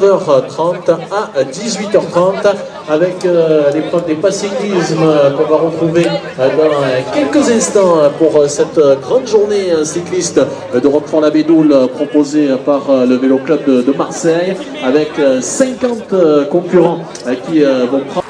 19h30 à 18h30 avec l'épreuve des pas cyclisme qu'on va retrouver dans quelques instants pour cette grande journée cycliste de Roquefort-la-Bédoule proposée par le Vélo Club de Marseille avec 50 concurrents qui vont prendre.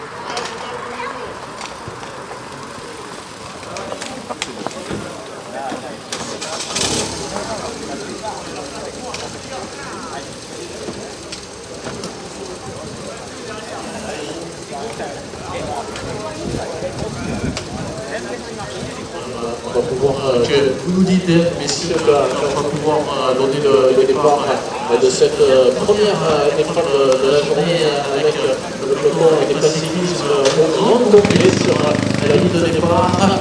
On va pouvoir, que vous nous dites, messieurs, on va pouvoir donner le départ de cette première épreuve de la journée avec le peloton des cyclistes au grand complet sur la ligne de départ.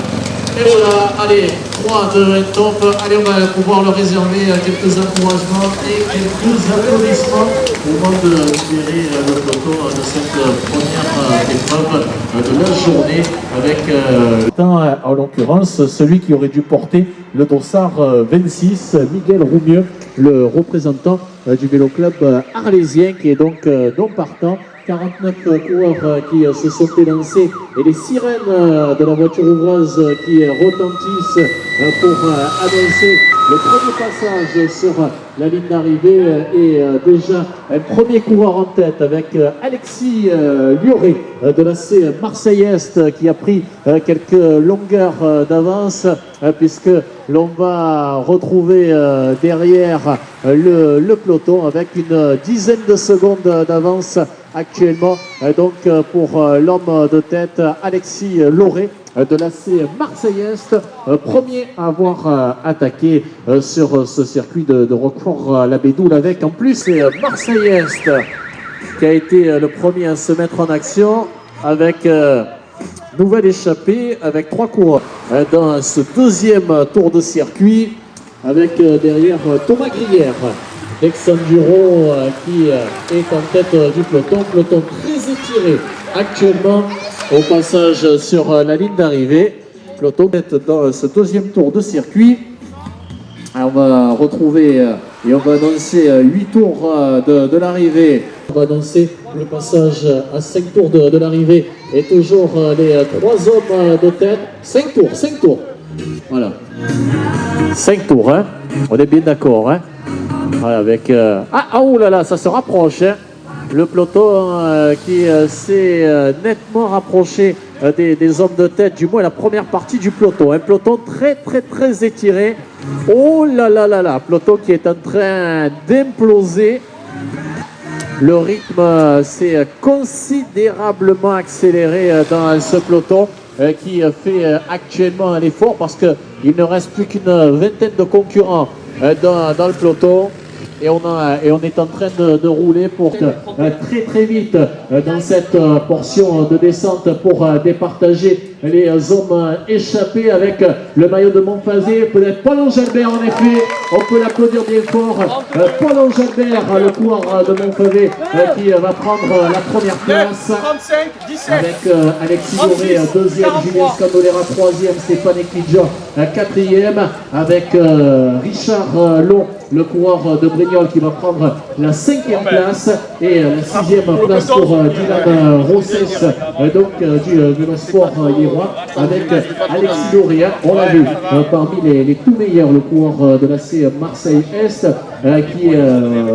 Et voilà, allez, 3, 2, 1, top. Allez, on va pouvoir leur réserver quelques encouragements et quelques applaudissements au moment de libérer le peloton de cette première épreuve de la journée avec, en l'occurrence, celui qui aurait dû porter le dossard 26, Miguel Roumieux, le représentant du Vélo Club arlésien qui est donc non partant. 49 coureurs qui se sont élancés et les sirènes de la voiture ouvreuse qui retentissent pour annoncer le premier passage sur la ligne d'arrivée et déjà un premier coureur en tête avec Alexis Lioré de la C Marseille-Est qui a pris quelques longueurs d'avance puisque l'on va retrouver derrière le peloton avec une dizaine de secondes d'avance actuellement donc pour l'homme de tête Alexis Lioré de la C Marseille-Est, premier à avoir attaqué sur ce circuit de Roquefort-la-Bédoule avec en plus les Marseille-Est qui a été le premier à se mettre en action avec nouvelle échappée avec 3 coureurs dans ce deuxième tour de circuit avec derrière Thomas Grière d'Aix-Enduro qui est en tête du peloton très étiré actuellement au passage sur la ligne d'arrivée. Peloton dans ce deuxième tour de circuit. On va retrouver et on va annoncer 8 tours de l'arrivée. On va annoncer le passage à 5 tours de l'arrivée et toujours les 3 hommes de tête. 5 tours. Voilà. 5 tours, hein. On est bien d'accord, hein. Voilà, avec... oh là là, ça se rapproche, hein. Le peloton qui s'est nettement rapproché des hommes de tête, du moins la première partie du peloton. Un peloton très étiré. Oh là là là là, peloton qui est en train d'imploser. Le rythme s'est considérablement accéléré dans ce peloton qui fait actuellement un effort parce qu'il ne reste plus qu'une vingtaine de concurrents dans le peloton. Et on est en train de rouler pour très vite dans cette portion de descente pour départager les hommes échappés avec le maillot de Montfazé. Peut-être Paul Angelbert en effet, on peut l'applaudir bien fort. Paul Angelbert, le coureur de Montfazé qui va prendre la première place. 35, 17. Avec Alexis Lioré, deuxième, Julien Scandolera, troisième, Stéphane Equidja, quatrième, avec Richard Long, le coureur de Brignoles qui va prendre la 5e place et la 6e place pour Dylan Rossès, donc du Vélo Sport Liérois, avec Alexis Lioré, on l'a vu, parmi les tout meilleurs, le coureur de la C Marseille-Est qui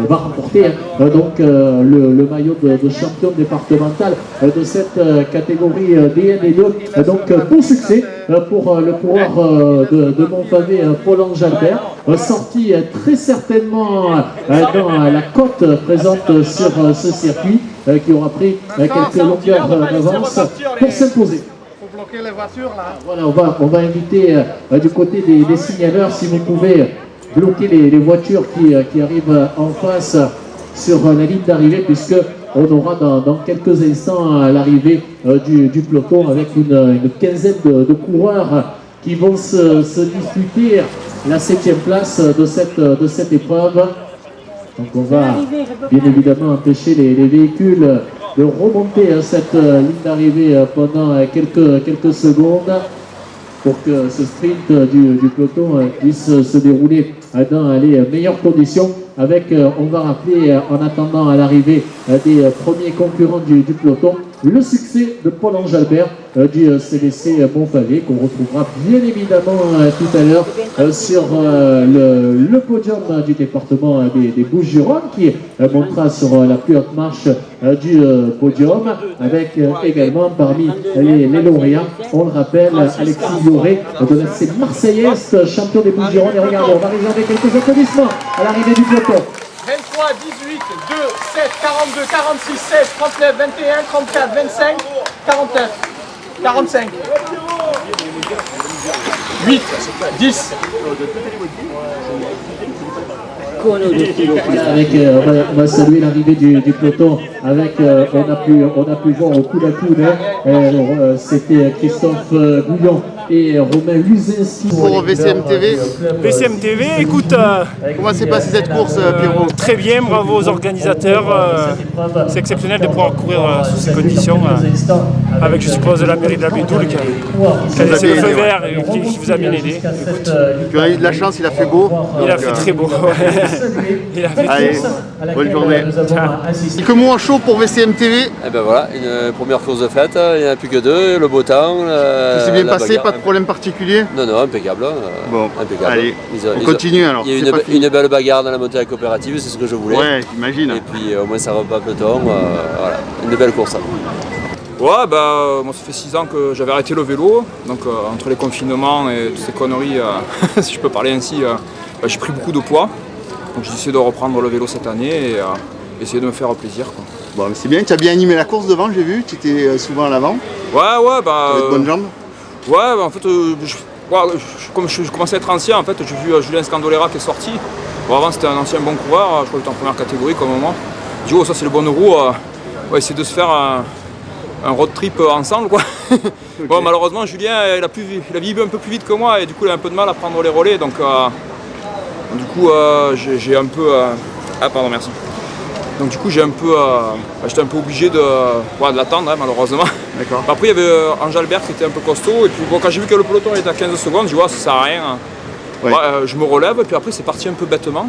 va remporter donc le maillot de champion départemental de cette catégorie DN2. Donc bon succès pour le coureur de Montfavet, Paul Angelbert, sorti très certainement dans la cote présente sur ce circuit qui aura pris quelques longueurs d'avance pour s'imposer. Bloquer les voitures là. Voilà, on va inviter du côté des signaleurs si vous pouvez bloquer les voitures qui arrivent en face sur la ligne d'arrivée puisque on aura dans quelques instants l'arrivée du peloton avec une quinzaine de coureurs qui vont se disputer la 7e place de cette épreuve. Donc on va bien évidemment empêcher les véhicules de remonter cette ligne d'arrivée pendant quelques secondes pour que ce sprint du peloton puisse se dérouler dans les meilleures conditions. avec, on va rappeler en attendant à l'arrivée des premiers concurrents du peloton, le succès de Paul-Ange Albert du CDC Montpavé, qu'on retrouvera bien évidemment tout à l'heure sur le podium du département des Bouches-du-Rhône, qui montera sur la plus haute marche du podium, avec également parmi les lauréats, on le rappelle, Alexis Lloret de la FC Marseillaise, champion des Bouches-du-Rhône. Et regardez, on va réserver quelques applaudissements à l'arrivée du peloton. 23, 18, 2, 7, 42, 46, 16, 39, 21, 34, 25, 41, 45, 8, 10. Avec, on va saluer l'arrivée du peloton avec, on a pu voir au coude à coude, c'était Christophe Gouillon et Romain Luzinski. Pour VCM TV. VCM TV, écoute, Comment s'est passée cette course, Pierrot? très bien, bravo aux organisateurs. C'est exceptionnel de pouvoir courir sous ces conditions, avec, je suppose, la mairie de la Bédoule qui a laissé le feu vert et qui vous a bien aidé. Écoute, Tu as eu de la chance, il a fait beau. il a fait très beau. Il a fait Allez, bonne journée. Quelques mots en chaud pour VCM TV. Et ben voilà, une première course de fête, il n'y en a plus que deux, le beau temps. Ça s'est bien la passé, bagarre. pas de problème particulier. Non, non, impeccable. Bon, Impeccable. allez, on Ils continue alors. Il y a c'est pas eu fini. une belle bagarre dans la montée à la coopérative, c'est ce que je voulais. Ouais, j'imagine. Et puis au moins ça repart peloton, voilà, une belle course. Ouais, bah, moi ça fait 6 ans que j'avais arrêté le vélo, donc entre les confinements et toutes ces conneries, si je peux parler ainsi, j'ai pris beaucoup de poids. Donc j'ai essayé de reprendre le vélo cette année et essayer de me faire plaisir, quoi. Bon, mais c'est bien, tu as bien animé la course devant, j'ai vu, tu étais souvent à l'avant, Ouais, bah. tu avais de bonnes jambes. Ouais, bah, en fait, comme je commençais à être ancien, en fait, j'ai vu Julien Scandolera qui est sorti. Bon, avant c'était un ancien bon coureur, je crois qu'il était en première catégorie comme moi. Je dis, oh, ça c'est le bon roue, on va essayer de se faire un road trip ensemble, quoi. Bon, malheureusement, Julien, il a vieilli un peu plus vite que moi et du coup, il a un peu de mal à prendre les relais. Donc, du coup, j'ai un peu. Ah, pardon, merci. Donc, du coup, j'étais un peu obligé de l'attendre, hein, malheureusement. D'accord. Après, il y avait Ange Albert qui était un peu costaud. Et puis, bon, quand j'ai vu que le peloton était à 15 secondes, je dis, ça sert à rien. Ouais. Je me relève, et puis après, c'est parti un peu bêtement.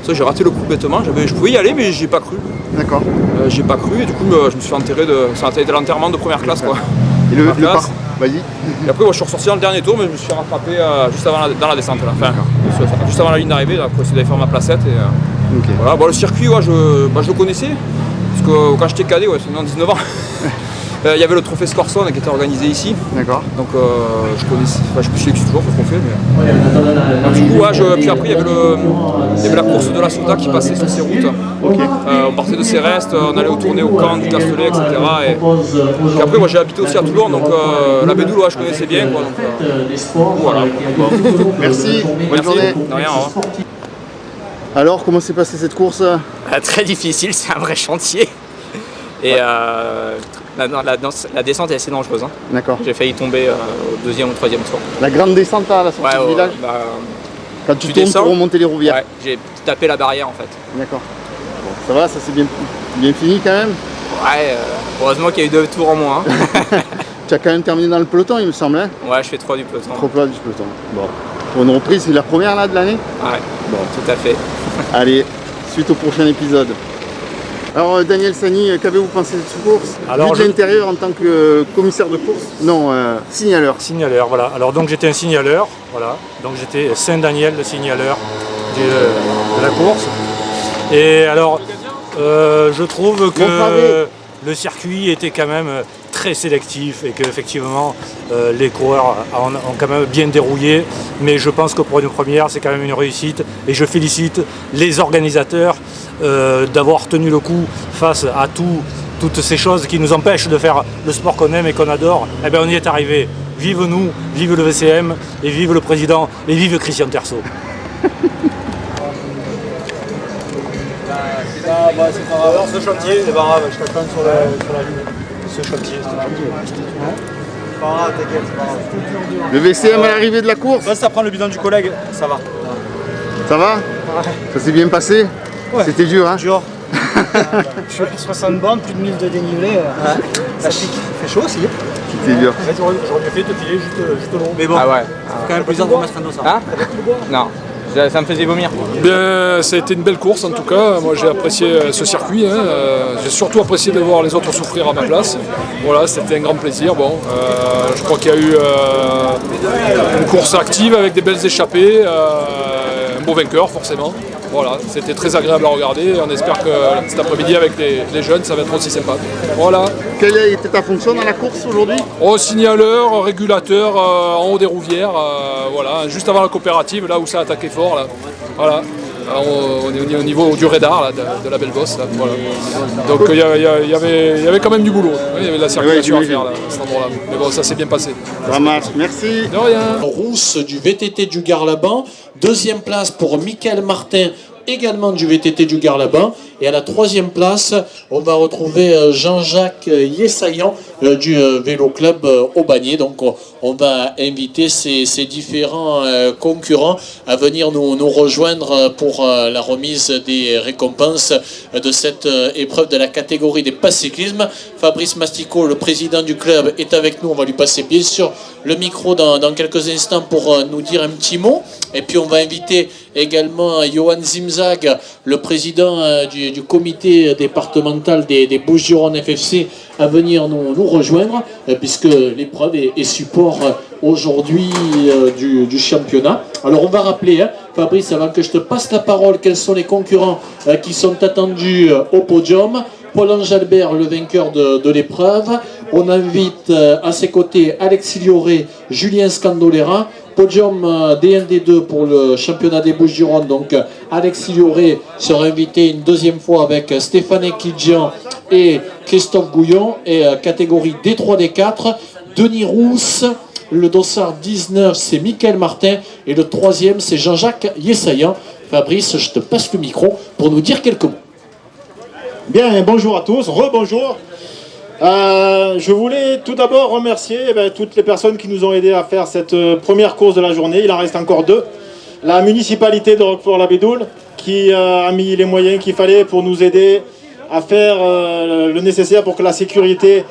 Ça, j'ai raté le coup bêtement. Je pouvais y aller, mais j'ai pas cru. D'accord. J'ai pas cru, et du coup, je me suis fait enterrer ça a été l'enterrement de première classe, quoi. Et le Première par... classe. Vas-y. Et après, je suis ressorti dans le dernier tour, mais je me suis rattrapé juste avant dans la descente. Là. Enfin, juste avant la ligne d'arrivée, pour essayer d'aller faire ma placette. Et, Ok. voilà. Bon, le circuit, je le connaissais, parce que quand j'étais cadet, c'est 19 ans, il y avait le trophée Scorsone qui était organisé ici. D'accord. Donc je connaissais, je me suis toujours ce qu'on fait. Mais... du coup, puis après, il y avait la course de la Sota qui passait sur ces routes. On partait de ces restes, on allait tourner au camp du Castellet, etc. Et puis après, moi j'ai habité aussi à Toulon, donc la Bédoule, je connaissais bien. Quoi, donc, voilà. Bon. Merci, bonne journée. De rien, au revoir. Alors, comment s'est passée cette course? Très difficile, c'est un vrai chantier. Et la descente est assez dangereuse. Hein. D'accord. J'ai failli tomber au 2e ou 3e tour. La grande descente là, à la sortie du village, quand tu tournes descends, pour remonter les rouvières. Ouais, j'ai tapé la barrière en fait. D'accord. Bon, ça va, ça s'est bien fini quand même. Ouais, heureusement qu'il y a eu 2 tours en moins. Hein. Tu as quand même terminé dans le peloton, il me semble. Hein, Ouais, je fais 3 du peloton. trop plat du peloton. Bon. Pour une reprise, c'est la première là de l'année. Ouais, Bon. tout à fait. Allez, suite au prochain épisode. Alors Daniel Sani, qu'avez-vous pensé de cette course? Alors, Vu de l'intérieur en tant que commissaire de course? Non, signaleur. Signaleur, voilà. Alors donc j'étais un signaleur, voilà. Donc j'étais Saint-Daniel, le signaleur de la course. Et alors, je trouve que le circuit était quand même très sélectif et qu'effectivement les coureurs ont quand même bien dérouillé. Mais je pense que pour une première, c'est quand même une réussite. Et je félicite les organisateurs d'avoir tenu le coup face à toutes ces choses qui nous empêchent de faire le sport qu'on aime et qu'on adore. Eh bien, on y est arrivé. Vive nous, vive le VCM, et vive le président, et vive Christian Terceau. C'est pas grave. Alors ce chantier, c'est pas grave, je t'attends sur la ligne. Ce chantier, c'est pas grave, t'inquiète, c'est pas grave. Le VCM à l'arrivée de la course, Ça prend le bidon du collègue, ça va. ça va? Ça s'est bien passé? Ouais. C'était dur, hein? Dur. Je suis à 60 bornes, plus de 1000 de dénivelé. Ça pique. Il fait chaud aussi. C'était dur. J'aurais mieux fait de te filer juste l'eau. Mais bon, Ah ouais. c'est quand même plaisir de remettre un dos ça. Hein? Non. Ça me faisait vomir. Bien, ça a été une belle course en tout cas. Moi j'ai apprécié ce circuit. J'ai surtout apprécié de voir les autres souffrir à ma place. Voilà, c'était un grand plaisir. Bon, je crois qu'il y a eu une course active avec des belles échappées, un beau vainqueur forcément. Voilà, c'était très agréable à regarder. On espère que cet après-midi avec les jeunes, ça va être aussi sympa. Voilà. Quelle était ta fonction dans la course aujourd'hui? Oh, signaleur, régulateur en haut des Rouvières, voilà, juste avant la coopérative, là où ça a attaqué fort. Là. Voilà. On est au niveau du radar là, de la belle bosse. Là, voilà. Donc il y avait quand même du boulot. Il y avait de la circulation à faire là, à cet endroit-là. Mais bon, ça s'est bien passé. Ça marche, merci. De rien. Rousse du VTT du Gard-Laban. Deuxième place pour Michael Martin, également du VTT du Gard-Laban. Et à la troisième place, on va retrouver Jean-Jacques Yessayan du Vélo Club Aubannier. Donc on va inviter ces différents concurrents à venir nous rejoindre pour la remise des récompenses de cette épreuve de la catégorie des pas-cyclisme. Fabrice Mastico, le président du club, est avec nous. On va lui passer bien sûr le micro dans quelques instants pour nous dire un petit mot. Et puis on va inviter également Johan Zimzag, le président du comité départemental des Bouches-du-Rhône FFC, à venir nous rejoindre, puisque l'épreuve est support aujourd'hui du championnat. Alors on va rappeler, Fabrice, avant que je te passe la parole, quels sont les concurrents qui sont attendus au podium. Paul-Ange Albert, le vainqueur de l'épreuve. On invite à ses côtés Alexis Lioré, Julien Scandolera. Podium D1, D2 pour le championnat des Bouches-du-Rhône. Donc Alexis Lioré sera invité une deuxième fois avec Stéphane Kidjian et Christophe Gouillon. Et catégorie D3, D4, Denis Rousse. Le dossard 19, c'est Michael Martin. Et le troisième, c'est Jean-Jacques Yessayan. Fabrice, je te passe le micro pour nous dire quelques mots. Bien, bonjour à tous, rebonjour. Je voulais tout d'abord remercier toutes les personnes qui nous ont aidés à faire cette première course de la journée. Il en reste encore deux. La municipalité de Roquefort-la-Bédoule qui a mis les moyens qu'il fallait pour nous aider à faire le nécessaire pour que la sécurité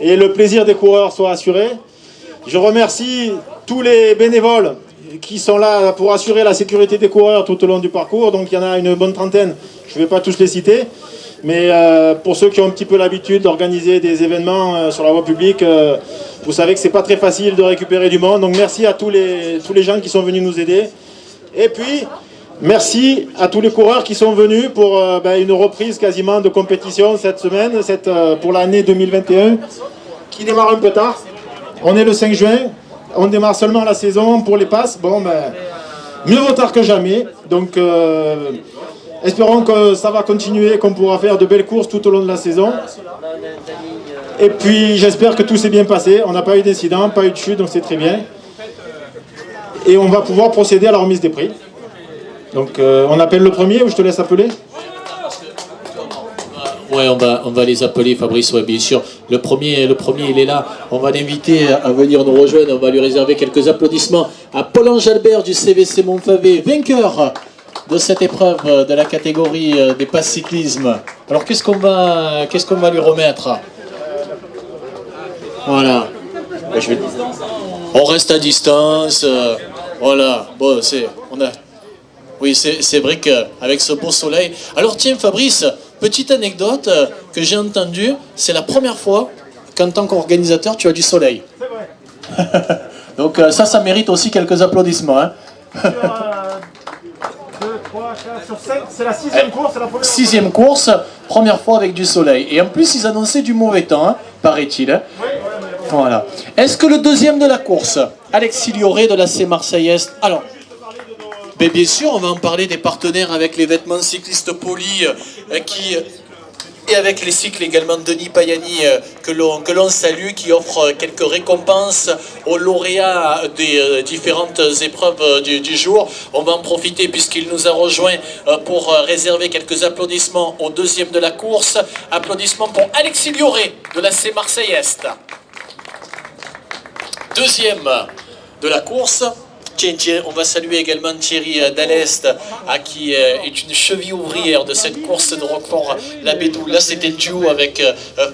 et le plaisir des coureurs soient assurés. Je remercie tous les bénévoles qui sont là pour assurer la sécurité des coureurs tout au long du parcours. Donc il y en a une bonne trentaine, je ne vais pas tous les citer. Mais pour ceux qui ont un petit peu l'habitude d'organiser des événements sur la voie publique, vous savez que c'est pas très facile de récupérer du monde. Donc merci à tous les gens qui sont venus nous aider. Et puis merci à tous les coureurs qui sont venus pour une reprise quasiment de compétition cette semaine, pour l'année 2021, qui démarre un peu tard. On est le 5 juin, on démarre seulement la saison pour les passes. Bon, mieux vaut tard que jamais. Donc espérons que ça va continuer, qu'on pourra faire de belles courses tout au long de la saison. Et puis j'espère que tout s'est bien passé. On n'a pas eu d'incident, pas eu de chute, donc c'est très bien. Et on va pouvoir procéder à la remise des prix. Donc on appelle le premier ou je te laisse appeler ? Ouais, on va les appeler, Fabrice, ouais, bien sûr. Le premier, il est là. On va l'inviter à venir nous rejoindre. On va lui réserver quelques applaudissements à Paul-Ange Albert du CVC Montfavet, vainqueur de cette épreuve de la catégorie des passes cyclisme. Alors qu'est-ce qu'on va lui remettre? Voilà. On reste à distance. Voilà. Bon, oui, c'est vrai qu'avec ce beau soleil. Alors tiens, Fabrice, petite anecdote que j'ai entendue, c'est la première fois qu'en tant qu'organisateur, tu as du soleil. C'est vrai. Donc ça mérite aussi quelques applaudissements. Hein. C'est la sixième course, c'est la première. Sixième course, première fois avec du soleil. Et en plus, ils annonçaient du mauvais temps, hein, paraît-il. Hein. Oui, voilà. Est-ce que le deuxième de la course, Alexis Lioré de la C Marseillaise, alors, bien sûr, on va en parler des partenaires avec les vêtements cyclistes polis et avec les cycles également Denis Payani que l'on salue, qui offre quelques récompenses aux lauréats des différentes épreuves du jour. On va en profiter puisqu'il nous a rejoint pour réserver quelques applaudissements au deuxième de la course. Applaudissements pour Alexis Lioré de la C Marseillaise. Deuxième de la course, Tiens, on va saluer également Thierry Dallest, qui est une cheville ouvrière de cette course de Roquefort la Bédou. Là, c'est un duo avec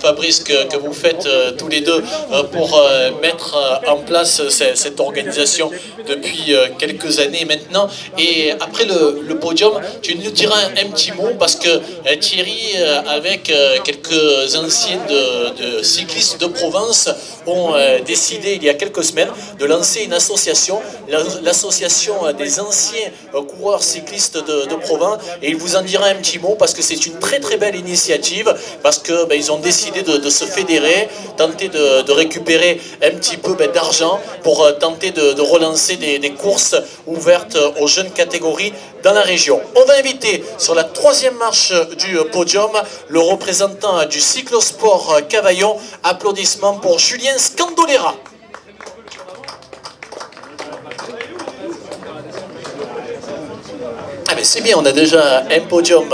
Fabrice que vous faites tous les deux pour mettre en place cette organisation depuis quelques années maintenant. Et après le podium, tu nous diras un petit mot parce que Thierry, avec quelques anciens de cyclistes de Provence, ont décidé il y a quelques semaines de lancer une association, l'association des anciens coureurs cyclistes de Provence, et il vous en dira un petit mot parce que c'est une très très belle initiative, parce que ils ont décidé de se fédérer, tenter de récupérer un petit peu d'argent pour tenter de relancer des courses ouvertes aux jeunes catégories dans la région. On va inviter sur la troisième marche du podium le représentant du cyclosport Cavaillon. Applaudissements pour Julien Scandolera. Ah ben c'est bien, on a déjà un podium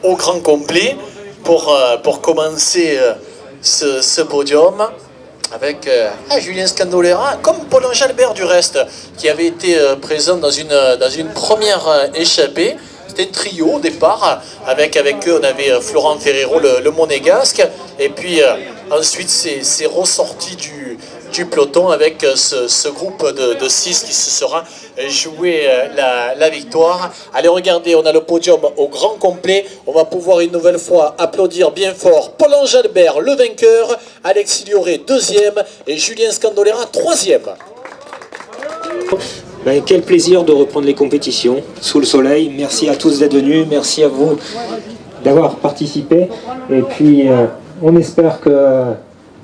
au grand complet pour commencer ce podium avec Julien Scandolera, comme Paul-Ange Albert du reste, qui avait été présent dans une première échappée. C'était un trio au départ, avec eux on avait Florent Ferrero, le monégasque, et puis ensuite c'est ressorti du peloton avec ce groupe de 6 qui se sera joué la victoire. Allez, regardez, on a le podium au grand complet. On va pouvoir une nouvelle fois applaudir bien fort Paul-Ange Albert, le vainqueur, Alexis Lioré, deuxième, et Julien Scandolera, troisième. Quel plaisir de reprendre les compétitions sous le soleil. Merci à tous d'être venus, merci à vous d'avoir participé. Et puis, on espère que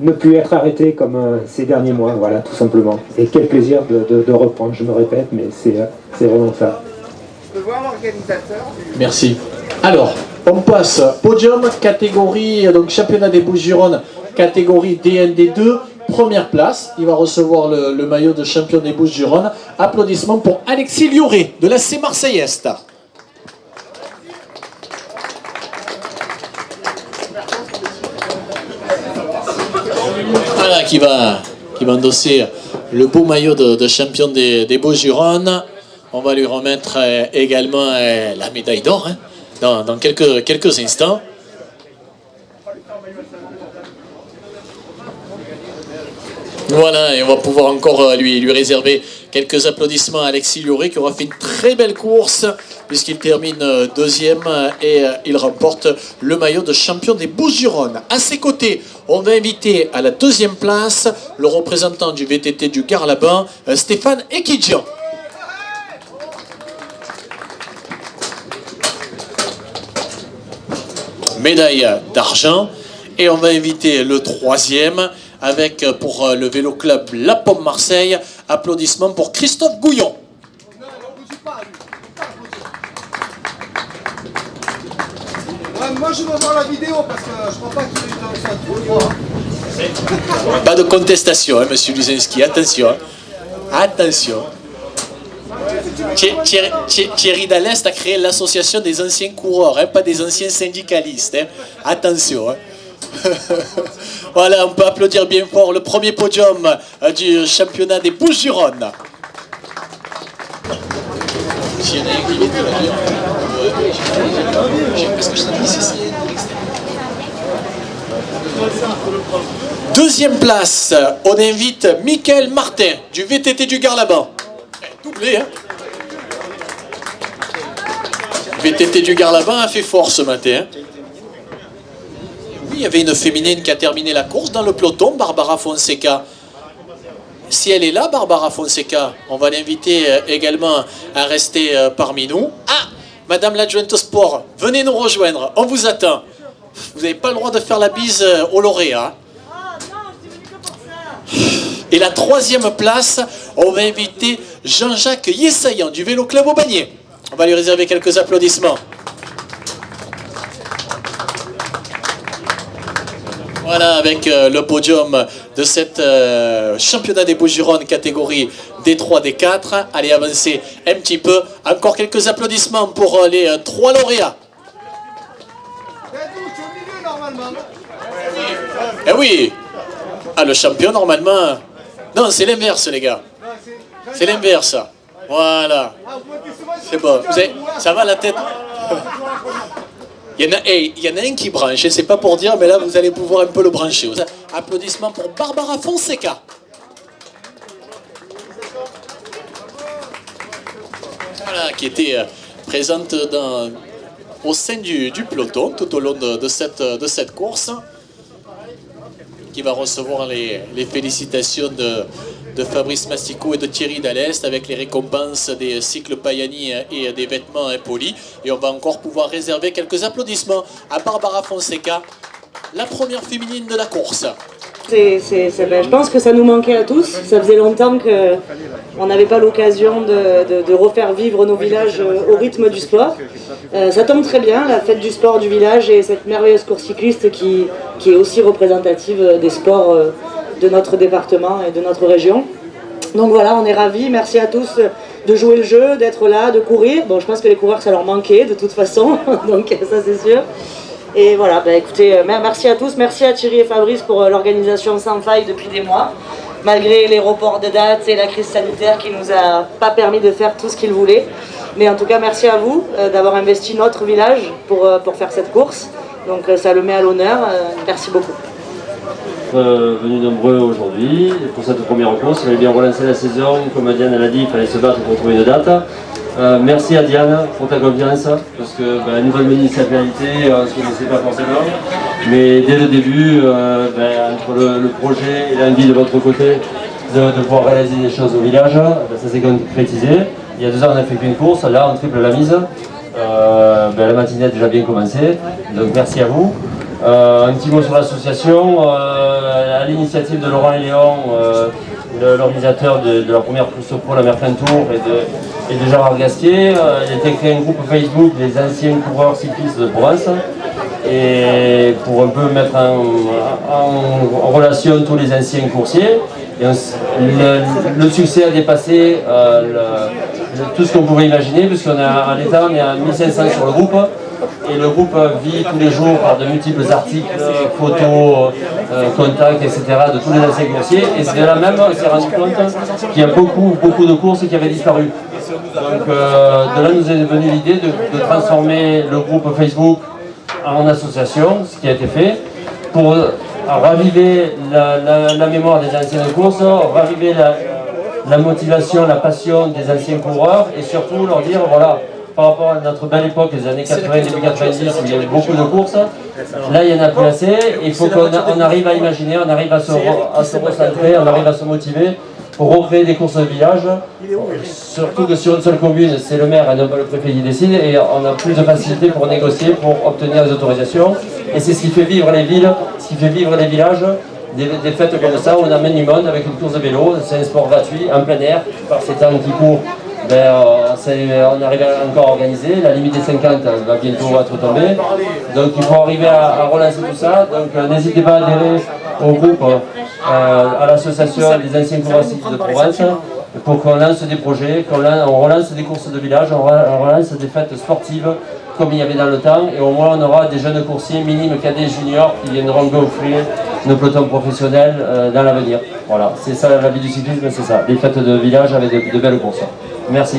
ne plus être arrêté comme ces derniers mois, voilà, tout simplement. Et quel plaisir de reprendre, je me répète, mais c'est vraiment ça. Je peux voir l'organisateur. Merci. Alors, on passe podium, catégorie, donc championnat des Bouches-du-Rhône, catégorie D1, D2, première place. Il va recevoir le maillot de champion des Bouches-du-Rhône. Applaudissements pour Alexis Lioré de la C Marseille-Est. Voilà, qui va endosser le beau maillot de champion des Bouches-du-Rhône. On va lui remettre également la médaille d'or dans quelques instants. Voilà, et on va pouvoir encore lui réserver quelques applaudissements à Alexis Lioré, qui aura fait une très belle course puisqu'il termine deuxième et il remporte le maillot de champion des Bouches-du-Rhône. À ses côtés, on va inviter à la deuxième place le représentant du VTT du Gard-Laban, Stéphane Ekidjian. Médaille d'argent. Et on va inviter le troisième avec, pour le vélo club La Pomme Marseille, applaudissements pour Christophe Gouillon. Moi je veux voir la vidéo parce que je crois pas qu'il soit trop droit. Pas de contestation, monsieur Luzinski, attention. Attention. Thierry Dallest a créé l'association des anciens coureurs, pas des anciens syndicalistes. Attention. Voilà, on peut applaudir bien fort le premier podium du championnat des Bouches-du-Rhône. Deuxième place, on invite Mickaël Martin du VTT du Gard-Laban. Doublé, hein. VTT du Gard-Laban a fait fort ce matin. Oui, il y avait une féminine qui a terminé la course dans le peloton, Barbara Fonseca. Si elle est là, Barbara Fonseca, on va l'inviter également à rester parmi nous. Ah, Madame l'adjointe au sport, venez nous rejoindre, on vous attend. Vous n'avez pas le droit de faire la bise au lauréat. Et la troisième place, on va inviter Jean-Jacques Yessayan du Vélo Club Aubannier. On va lui réserver quelques applaudissements. Voilà, avec le podium de cette championnat des Bouches-du-Rhône catégorie D3, D4. Allez, avancez un petit peu. Encore quelques applaudissements pour les 3 lauréats. Eh oui. Ah, le champion, normalement... Non, c'est l'inverse, les gars. C'est l'inverse. Voilà. C'est bon. Ça va la tête? Il y en a un qui branche, c'est pas pour dire, mais là vous allez pouvoir un peu le brancher. Applaudissements pour Barbara Fonseca. Voilà, qui était présente au sein du peloton tout au long de cette course, qui va recevoir les félicitations de Fabrice Massico et de Thierry Dallest avec les récompenses des cycles Payani et des vêtements impolis. Et on va encore pouvoir réserver quelques applaudissements à Barbara Fonseca, la première féminine de la course. Je pense que ça nous manquait à tous. Ça faisait longtemps qu'on n'avait pas l'occasion de refaire vivre nos villages au rythme du sport. Ça tombe très bien, la fête du sport du village et cette merveilleuse course cycliste qui est aussi représentative des sports de notre département et de notre région. Donc voilà, on est ravis. Merci à tous de jouer le jeu, d'être là, de courir. Bon, je pense que les coureurs, ça leur manquait de toute façon, donc ça c'est sûr. Et voilà, écoutez, merci à tous, merci à Thierry et Fabrice pour l'organisation sans faille depuis des mois, malgré les reports de dates et la crise sanitaire qui nous a pas permis de faire tout ce qu'ils voulaient. Mais en tout cas, merci à vous d'avoir investi notre village pour faire cette course. Donc ça le met à l'honneur. Merci beaucoup. Venus nombreux aujourd'hui pour cette première course. Il fallait bien relancer la saison. Comme Diane l'a dit, il fallait se battre pour trouver une date. Merci à Diane pour ta confiance, parce que la nouvelle municipalité, on ne se connaissait pas forcément. Mais dès le début, entre le projet et l'envie de votre côté de pouvoir réaliser des choses au village, ça s'est concrétisé. Il y a 2 ans, on n'a fait qu'une course, là on triple la mise. La matinée a déjà bien commencé, donc merci à vous. Un petit mot sur l'association, à l'initiative de Laurent et Léon, l'organisateur de la première course pro, la Mercantour, et de Jean Argasquier. Il a été créé un groupe Facebook des anciens coureurs cyclistes de Provence, et pour un peu mettre en relation tous les anciens coursiers. Et le succès a dépassé tout ce qu'on pouvait imaginer, puisqu'on a, en l'état, on est à 1500 sur le groupe. Et le groupe vit tous les jours par de multiples articles, photos, contacts, etc. de tous les anciens coursiers. Et c'est de là même, on s'est rendu compte qu'il y a beaucoup de courses qui avaient disparu. Donc de là nous est venue l'idée de transformer le groupe Facebook en association, ce qui a été fait, pour raviver la mémoire des anciennes courses, raviver la motivation, la passion des anciens coureurs, et surtout leur dire, voilà, par rapport à notre belle époque, les années 80, début 90, où il y avait beaucoup de courses, là il n'y en a plus assez. Il faut qu'on arrive à imaginer, on arrive à se recentrer, on arrive à se motiver pour recréer des courses de village. Surtout que sur une seule commune, c'est le maire et non pas le préfet qui décide, et on a plus de facilité pour négocier, pour obtenir les autorisations. Et c'est ce qui fait vivre les villes, ce qui fait vivre les villages. Des fêtes comme ça, on amène du monde avec une course de vélo, c'est un sport gratuit, en plein air, par ces temps qui courent. On arrive encore à organiser, la limite des 50 va bientôt être tombée, donc il faut arriver à relancer tout ça. Donc n'hésitez pas à adhérer au groupe, à l'association des anciens coureurs cyclistes de Provence, pour qu'on lance des projets, on relance des courses de village, on relance des fêtes sportives comme il y avait dans le temps, et au moins on aura des jeunes coursiers minimes, cadets, juniors qui viendront offrir nos pelotons professionnels dans l'avenir. Voilà, c'est ça la vie du cyclisme, c'est ça, des fêtes de village avec de belles courses. Merci.